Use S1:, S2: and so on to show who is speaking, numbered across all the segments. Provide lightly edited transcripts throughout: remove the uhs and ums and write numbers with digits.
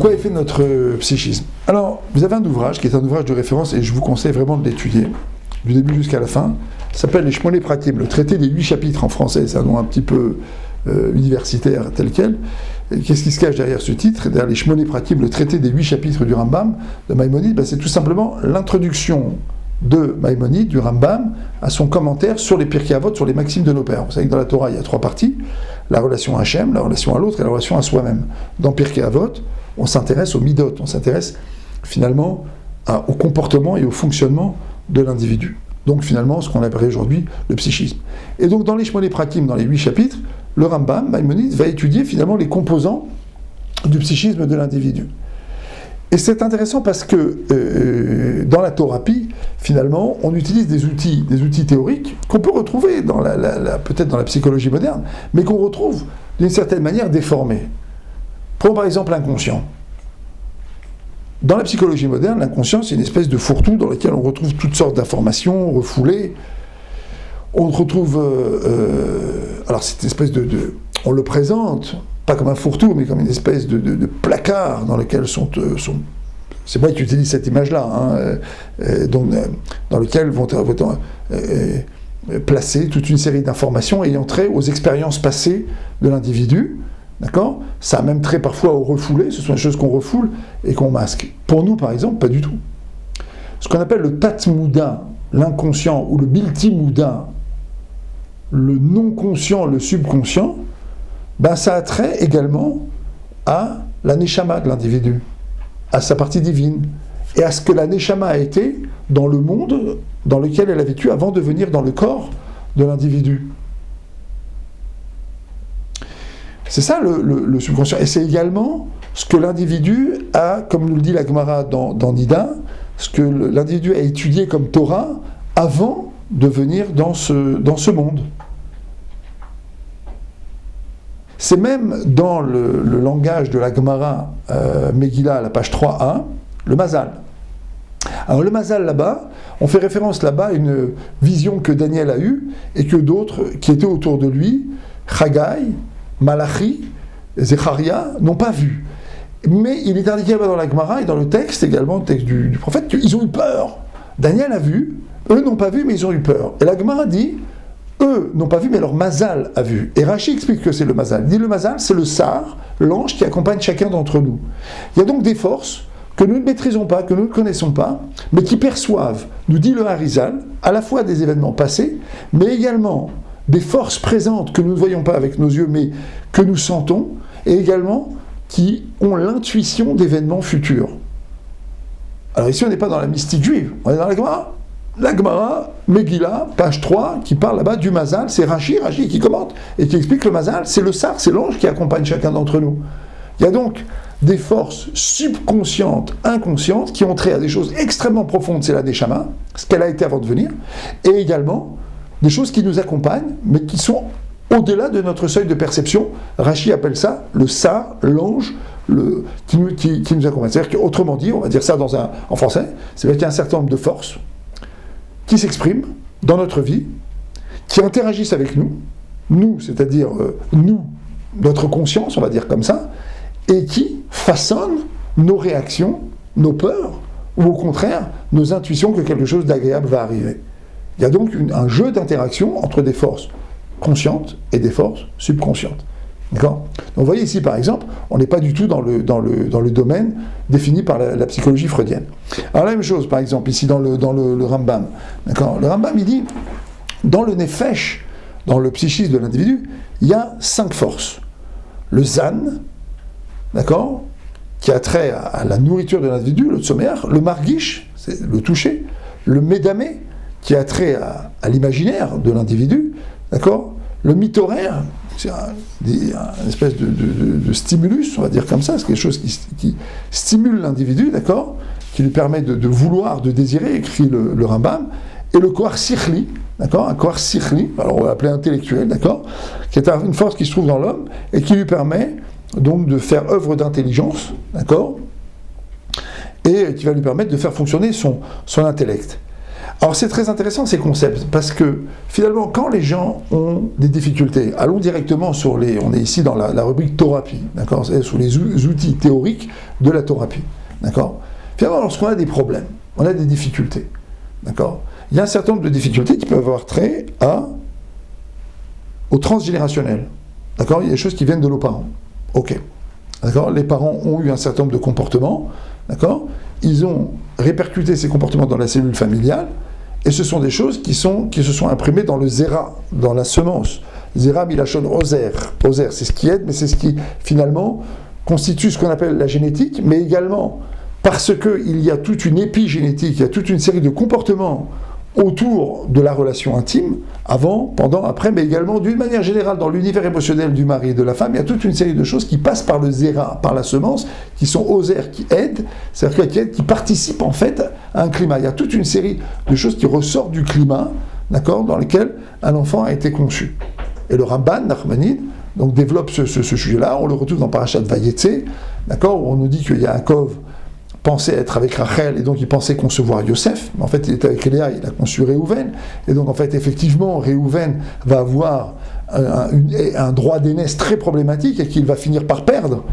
S1: quoi est fait notre psychisme? Alors, vous avez un ouvrage qui est un ouvrage de référence et je vous conseille vraiment de l'étudier, du début jusqu'à la fin. Ça s'appelle les Shmoné Pratim, le traité des 8 chapitres en français, c'est un nom un petit peu universitaire tel quel. Et qu'est-ce qui se cache derrière ce titre? Derrière les Shmoné Pratim, le traité des 8 chapitres du Rambam, de Maïmonide, c'est tout simplement l'introduction de Maïmonide, du Rambam, à son commentaire sur les Pirkei Avot, sur les maximes de nos pères. Vous savez que dans la Torah, il y a 3 parties, la relation à Hachem, la relation à l'autre et la relation à soi-même. Dans Pirkei Avot, on s'intéresse aux midot, on s'intéresse finalement au comportement et au fonctionnement de l'individu. Donc finalement, ce qu'on appelle aujourd'hui le psychisme. Et donc dans les Shmoné Pratim, dans les 8 chapitres, le Rambam, Maïmonide, va étudier finalement les composants du psychisme de l'individu. Et c'est intéressant parce que dans la Torah-Pi, finalement, on utilise des outils théoriques qu'on peut retrouver peut-être dans la psychologie moderne, mais qu'on retrouve d'une certaine manière déformés. Prenons par exemple l'inconscient. Dans la psychologie moderne, l'inconscient, c'est une espèce de fourre-tout dans lequel on retrouve toutes sortes d'informations refoulées. On retrouve... alors, cette espèce on le présente, pas comme un fourre-tout, mais comme une espèce de placard dans lequel sont c'est moi qui utilise cette image-là, dans lequel vont placer toute une série d'informations ayant trait aux expériences passées de l'individu. D'accord? Ça a même trait parfois au refoulé, ce sont des choses qu'on refoule et qu'on masque. Pour nous, par exemple, pas du tout. Ce qu'on appelle le tat-mouda, l'inconscient, ou le bilti-mouda, le non-conscient, le subconscient, ça a trait également à la neshama de l'individu, à sa partie divine, et à ce que la neshama a été dans le monde dans lequel elle a vécu avant de venir dans le corps de l'individu. C'est ça le subconscient. Et c'est également ce que l'individu a, comme nous le dit la Gemara dans Nida, ce que l'individu a étudié comme Torah avant de venir dans ce monde. C'est même dans le langage de la Gemara Megillah, à la page 3a, le Mazal. Alors le Mazal là-bas, on fait référence là-bas à une vision que Daniel a eue et que d'autres qui étaient autour de lui, Chagai, Malachi, Zecharia, n'ont pas vu. Mais il est indiqué dans la Gemara et dans le texte également, le texte du prophète, qu'ils ont eu peur. Daniel a vu, eux n'ont pas vu, mais ils ont eu peur. Et la Gemara dit, eux n'ont pas vu, mais leur Mazal a vu. Et Rashi explique que c'est le Mazal. Il dit le Mazal, c'est le Sar, l'ange qui accompagne chacun d'entre nous. Il y a donc des forces que nous ne maîtrisons pas, que nous ne connaissons pas, mais qui perçoivent, nous dit le Harizal, à la fois des événements passés, mais également des forces présentes que nous ne voyons pas avec nos yeux, mais que nous sentons, et également qui ont l'intuition d'événements futurs. Alors ici, on n'est pas dans la mystique juive, on est dans la Gemara. La Gemara, Megillah, page 3, qui parle là-bas du Mazal, c'est Rashi qui commente, et qui explique que le Mazal, c'est le Sar, c'est l'ange qui accompagne chacun d'entre nous. Il y a donc des forces subconscientes, inconscientes, qui ont trait à des choses extrêmement profondes, c'est la Neshama, ce qu'elle a été avant de venir, et également des choses qui nous accompagnent, mais qui sont au-delà de notre seuil de perception. Rashi appelle ça le Sar, l'ange, qui nous accompagne. C'est-à-dire qu'autrement dit, on va dire ça en français, c'est-à-dire qu'il y a un certain nombre de forces qui s'expriment dans notre vie, qui interagissent avec nous, c'est-à-dire nous, notre conscience, on va dire comme ça, et qui façonnent nos réactions, nos peurs, ou au contraire, nos intuitions que quelque chose d'agréable va arriver. Il y a donc un jeu d'interaction entre des forces conscientes et des forces subconscientes. D'accord ? Donc vous voyez ici, par exemple, on n'est pas du tout dans le domaine défini par la psychologie freudienne. Alors la même chose, par exemple, ici dans le Rambam. D'accord ? Le Rambam, il dit, dans le Nefesh, dans le psychisme de l'individu, il y a 5 forces. Le Zan, d'accord, qui a trait à la nourriture de l'individu, le Tzomer, le Margish, c'est le toucher, le Médamé, qui a trait à l'imaginaire de l'individu, d'accord, le Mitorer, c'est une espèce de stimulus, on va dire comme ça, c'est quelque chose qui stimule l'individu, d'accord, qui lui permet de vouloir, de désirer, écrit le Rambam, et le Kohar Sichli, d'accord, un Kohar Sichli, alors on va l'appeler intellectuel, d'accord, qui est une force qui se trouve dans l'homme, et qui lui permet donc de faire œuvre d'intelligence, d'accord, et qui va lui permettre de faire fonctionner son intellect. Alors c'est très intéressant ces concepts, parce que finalement quand les gens ont des difficultés, allons directement sur les, on est ici dans la rubrique thérapie, d'accord, c'est sur les outils théoriques de la thérapie, d'accord. Finalement lorsqu'on a des problèmes, on a des difficultés, d'accord, il y a un certain nombre de difficultés qui peuvent avoir trait au transgénérationnel, d'accord, il y a des choses qui viennent de nos parents, ok, d'accord, les parents ont eu un certain nombre de comportements, d'accord, ils ont répercuté ces comportements dans la cellule familiale, et ce sont des choses qui se sont imprimées dans le zera, dans la semence. Zera milachon ozer. Ozer, c'est ce qui aide, mais c'est ce qui, finalement, constitue ce qu'on appelle la génétique, mais également parce qu'il y a toute une épigénétique, il y a toute une série de comportements autour de la relation intime, avant, pendant, après, mais également d'une manière générale dans l'univers émotionnel du mari et de la femme, il y a toute une série de choses qui passent par le zera, par la semence, qui sont ozer, qui aident, c'est-à-dire qui participent en fait à un climat. Il y a toute une série de choses qui ressortent du climat, d'accord, dans lequel un enfant a été conçu. Et le Ramban, Nachmanide, donc développe ce sujet-là, on le retrouve dans Parashat Vayetze, d'accord, où on nous dit qu'il y a Yaakov pensait être avec Rachel, et donc il pensait concevoir Yosef, mais en fait il était avec Léa, il a conçu Réhouven, et donc en fait effectivement Réhouven va avoir un droit d'aînesse très problématique et qu'il va finir par perdre.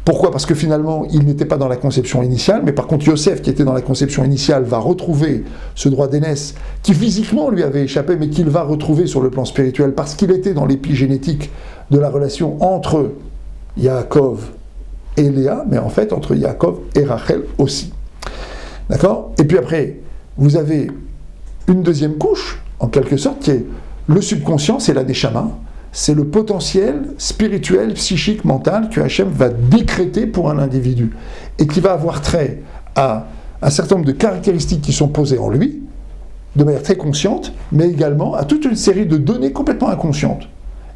S1: Pourquoi ? Parce que finalement il n'était pas dans la conception initiale, mais par contre Yosef qui était dans la conception initiale va retrouver ce droit d'aînesse qui physiquement lui avait échappé, mais qu'il va retrouver sur le plan spirituel parce qu'il était dans l'épigénétique de la relation entre Yaakov et Léa, mais en fait entre Yaakov et Rachel aussi. D'accord ? Et puis après, vous avez une deuxième couche, en quelque sorte, qui est le subconscient, c'est la neshama, c'est le potentiel spirituel, psychique, mental que Hachem va décréter pour un individu, et qui va avoir trait à un certain nombre de caractéristiques qui sont posées en lui, de manière très consciente, mais également à toute une série de données complètement inconscientes.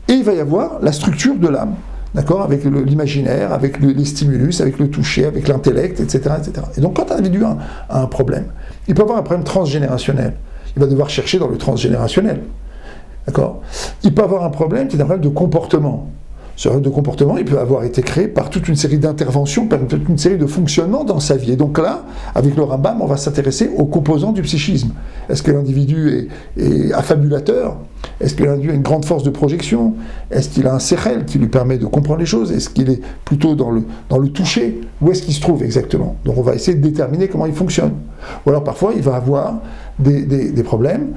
S1: Et il va y avoir la structure de l'âme, d'accord, avec l'imaginaire, avec les stimulus, avec le toucher, avec l'intellect, etc., etc. Et donc, quand un individu a un problème, il peut avoir un problème transgénérationnel. Il va devoir chercher dans le transgénérationnel, d'accord. Il peut avoir un problème qui est un problème de comportement. Ce problème de comportement, il peut avoir été créé par toute une série d'interventions, par toute une série de fonctionnements dans sa vie. Et donc là, avec le Rambam, on va s'intéresser aux composants du psychisme. Est-ce que l'individu est affabulateur ? Est-ce que l'individu a une grande force de projection ? Est-ce qu'il a un sechel qui lui permet de comprendre les choses ? Est-ce qu'il est plutôt dans le toucher ? Où est-ce qu'il se trouve exactement ? Donc on va essayer de déterminer comment il fonctionne. Ou alors parfois, il va avoir des problèmes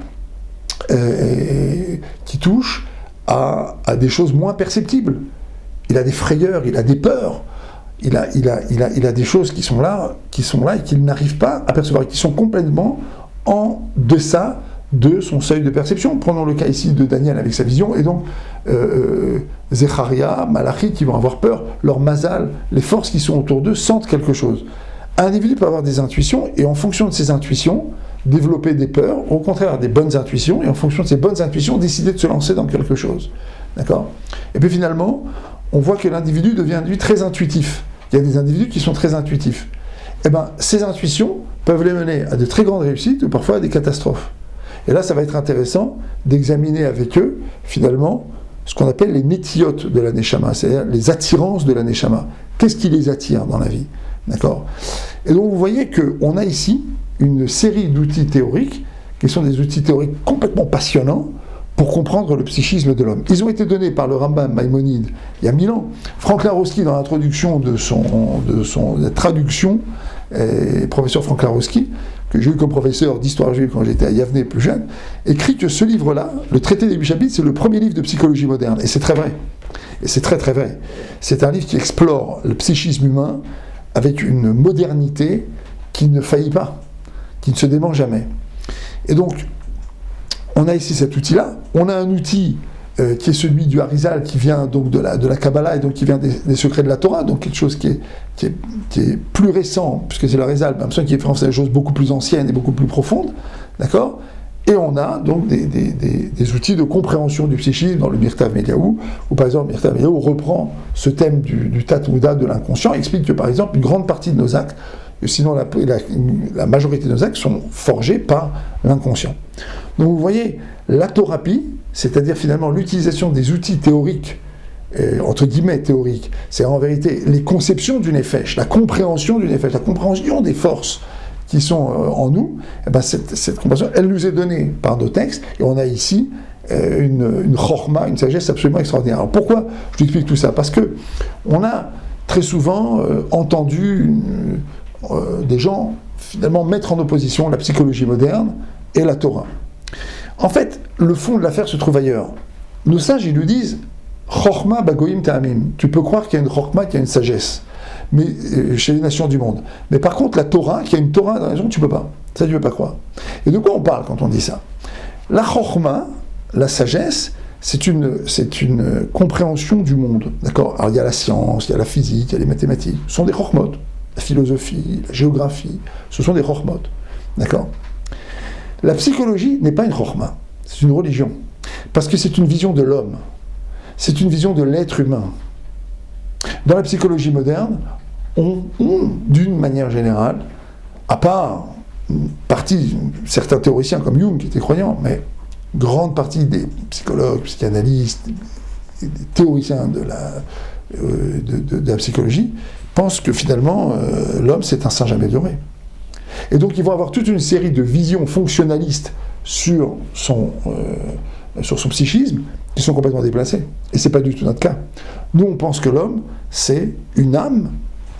S1: qui touchent à des choses moins perceptibles. Il a des frayeurs, il a des peurs, il a des choses qui sont là et qu'il n'arrive pas à percevoir, qui sont complètement en deçà de son seuil de perception. Prenons le cas ici de Daniel avec sa vision, et donc Zecharia, Malachi, qui vont avoir peur, leur mazal, les forces qui sont autour d'eux sentent quelque chose. Un individu peut avoir des intuitions, et en fonction de ces intuitions, développer des peurs, au contraire des bonnes intuitions, et en fonction de ces bonnes intuitions, décider de se lancer dans quelque chose. D'accord ? Et puis finalement, on voit que l'individu devient très intuitif. Il y a des individus qui sont très intuitifs. Et bien, ces intuitions peuvent les mener à de très grandes réussites ou parfois à des catastrophes. Et là, ça va être intéressant d'examiner avec eux, finalement, ce qu'on appelle les netiyot de la neshama, c'est-à-dire les attirances de la neshama. Qu'est-ce qui les attire dans la vie ? D'accord ? Et donc, vous voyez qu'on a ici une série d'outils théoriques, qui sont des outils théoriques complètement passionnants, pour comprendre le psychisme de l'homme. Ils ont été donnés par le Rambam Maïmonide il y a 1000 ans. Franklin Roski, dans l'introduction de la traduction, professeur Franklin Roski, que j'ai eu comme professeur d'histoire juive quand j'étais à Yavne plus jeune, écrit que ce livre-là, le traité des 8 chapitres, c'est le premier livre de psychologie moderne. Et c'est très vrai. Et c'est très très vrai. C'est un livre qui explore le psychisme humain avec une modernité qui ne faillit pas, qui ne se dément jamais. Et donc, on a ici cet outil-là. On a un outil qui est celui du Harizal, qui vient donc de la Kabbalah, et donc qui vient des secrets de la Torah, donc quelque chose qui est plus récent, puisque c'est le Harizal, mais qui est référence à des choses beaucoup plus anciennes et beaucoup plus profondes, d'accord ? Et on a donc des outils de compréhension du psychisme dans le Mirtav Eliyahu, où par exemple Mirtav Eliyahu reprend ce thème du Tat-Mouda, de l'inconscient, et explique que par exemple une grande partie de nos actes, sinon la majorité de nos actes sont forgés par l'inconscient. Donc vous voyez, la thérapie, c'est-à-dire finalement l'utilisation des outils théoriques, entre guillemets théoriques, c'est en vérité les conceptions du nefesh, la compréhension du nefesh, la compréhension des forces qui sont en nous, eh ben cette compréhension, elle nous est donnée par nos textes, et on a ici une chorma, une sagesse absolument extraordinaire. Alors pourquoi je vous explique tout ça? Parce que on a très souvent entendu des gens finalement mettre en opposition la psychologie moderne et la Torah. En fait, le fond de l'affaire se trouve ailleurs. Nos sages, ils nous disent chorma bagoyim ta'amim. Tu peux croire qu'il y a une chorma, qu'il y a une sagesse, mais chez les nations du monde. Mais par contre, la Torah, qu'il y a une Torah dans la nation, tu peux pas. Ça, tu peux pas croire. Et de quoi on parle quand on dit ça? La chorma, la sagesse, c'est une compréhension du monde. D'accord? Alors il y a la science, il y a la physique, il y a les mathématiques. Ce sont des chormot. La philosophie, la géographie, ce sont des chormot. D'accord? La psychologie n'est pas une chorma, c'est une religion. Parce que c'est une vision de l'homme. C'est une vision de l'être humain. Dans la psychologie moderne, on d'une manière générale, à part une partie, certains théoriciens comme Jung qui étaient croyants, mais grande partie des psychologues, psychanalystes, des théoriciens de la psychologie pensent que finalement l'homme c'est un singe amélioré. Et donc ils vont avoir toute une série de visions fonctionnalistes sur son psychisme qui sont complètement déplacées. Et c'est pas du tout notre cas. Nous on pense que l'homme c'est une âme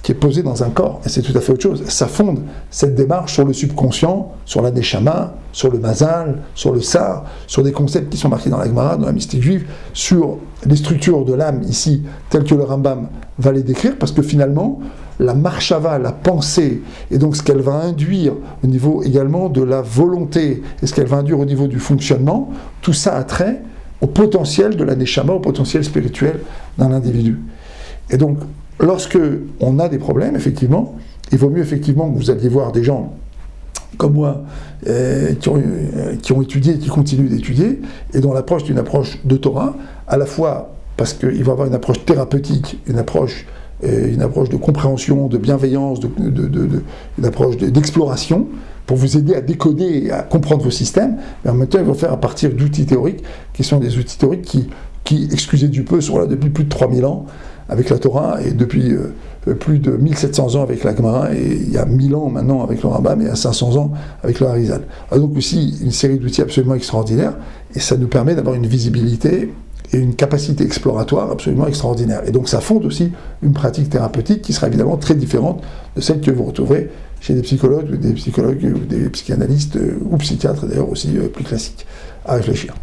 S1: qui est posée dans un corps, et c'est tout à fait autre chose. Ça fonde cette démarche sur le subconscient, sur la neshama, sur le mazal, sur le sar, sur des concepts qui sont marqués dans la Gemara, dans la mystique juive, sur les structures de l'âme ici, telles que le Rambam va les décrire, parce que finalement, la marshava, la pensée, et donc ce qu'elle va induire au niveau également de la volonté, et ce qu'elle va induire au niveau du fonctionnement, tout ça a trait au potentiel de la neshama, au potentiel spirituel d'un individu. Et donc, lorsque on a des problèmes, effectivement, il vaut mieux effectivement que vous alliez voir des gens comme moi qui ont étudié et qui continuent d'étudier, et dont l'approche est une approche de Torah, à la fois parce qu'il va avoir une approche thérapeutique, une approche de compréhension, de bienveillance, une approche d'exploration, pour vous aider à décoder et à comprendre vos systèmes, mais en même temps, ils vont faire à partir d'outils théoriques, qui sont des outils théoriques qui excusez du peu, sont là depuis plus de 3000 ans, avec la Torah, et depuis plus de 1700 ans avec la Gemara, et il y a 1000 ans maintenant avec le Rambam, et il y a 500 ans avec le Harizal. Donc aussi une série d'outils absolument extraordinaires, et ça nous permet d'avoir une visibilité et une capacité exploratoire absolument extraordinaire. Et donc ça fonde aussi une pratique thérapeutique qui sera évidemment très différente de celle que vous retrouverez chez des psychologues ou des psychanalystes ou psychiatres d'ailleurs aussi plus classiques. À réfléchir.